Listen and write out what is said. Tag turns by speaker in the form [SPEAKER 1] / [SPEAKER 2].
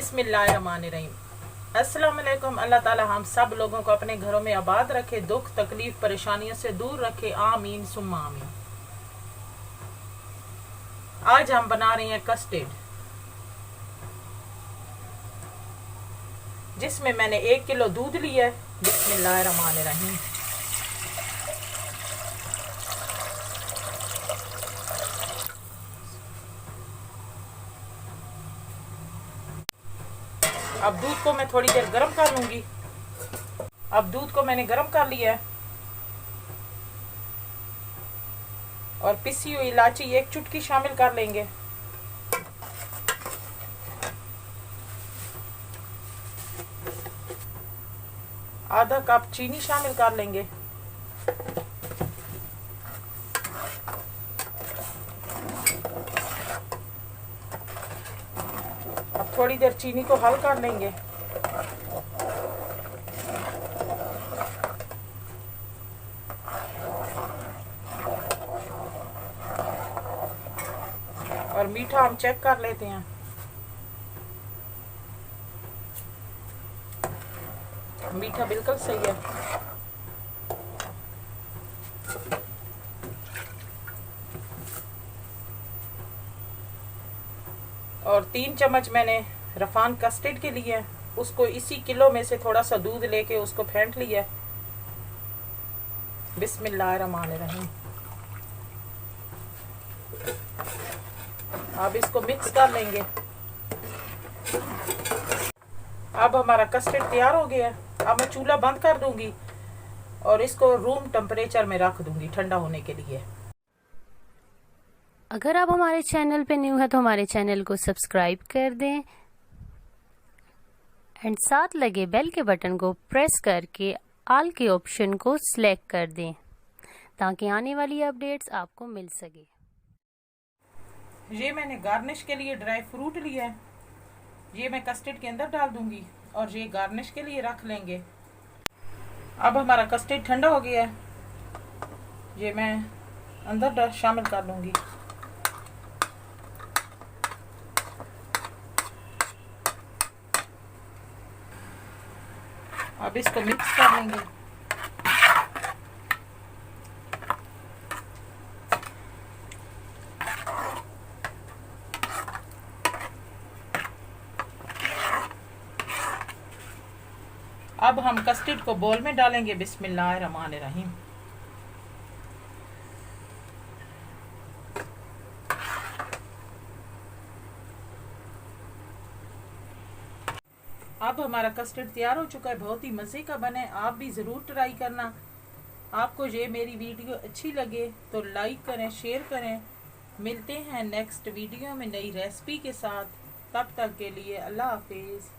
[SPEAKER 1] बिस्मिल्लाहिर्रहमानिर्रहीम। अस्सलाम वालेकुम। अल्लाह ताला हम सब लोगों को अपने घरों में आबाद रखे, दुख तकलीफ परेशानियों से दूर रखे, आमीन सुम्मा आमीन। आज हम बना रहे हैं कस्टर्ड, जिसमें मैंने 1 किलो दूध लिया है। बिस्मिल्लाहिर्रहमानिर्रहीम। अब दूध को मैं थोड़ी देर गर्म कर लूंगी। अब दूध को मैंने गर्म कर लिया है और पिसी हुई इलायची 1 चुटकी शामिल कर लेंगे। आधा कप चीनी शामिल कर लेंगे। अब थोड़ी देर चीनी को हल कर लेंगे। और मीठा हम चेक कर लेते हैं। मीठा बिल्कुल सही है। और 3 चम्मच मैंने रफान कस्टर्ड के लिए है, उसको इसी किलो में से थोड़ा सा दूध लेके उसको फेंट लिया है। बिस्मिल्लाहिर्रहमानिर्रहीम। अब इसको मिक्स कर लेंगे। अब हमारा कस्टर्ड तैयार हो गया है। अब मैं चूल्हा बंद कर दूंगी और इसको रूम टेम्परेचर में रख दूंगी ठंडा होने के लिए।
[SPEAKER 2] अगर आप हमारे चैनल पे न्यू है तो हमारे चैनल को सब्सक्राइब कर दें एंड साथ लगे बेल के बटन को प्रेस करके ऑल के ऑप्शन को सिलेक्ट कर दें ताकि आने वाली अपडेट्स आपको मिल सके।
[SPEAKER 1] ये मैंने गार्निश के लिए ड्राई फ्रूट लिया है, ये मैं कस्टर्ड के अंदर डाल दूंगी और ये गार्निश के लिए रख लेंगे। अब हमारा कस्टर्ड ठंडा हो गया है, ये मैं अंदर शामिल कर लूंगी। अब इसको मिक्स कर लेंगे। अब हम कस्टर्ड को बोल में डालेंगे। बिस्मिल्लाहिर्रहमानिर्रहीम। अब हमारा कस्टर्ड तैयार हो चुका है, बहुत ही मज़े का बना है। आप भी ज़रूर ट्राई करना। आपको ये मेरी वीडियो अच्छी लगे तो लाइक करें, शेयर करें। मिलते हैं नेक्स्ट वीडियो में नई रेसिपी के साथ। तब तक के लिए अल्लाह हाफिज़।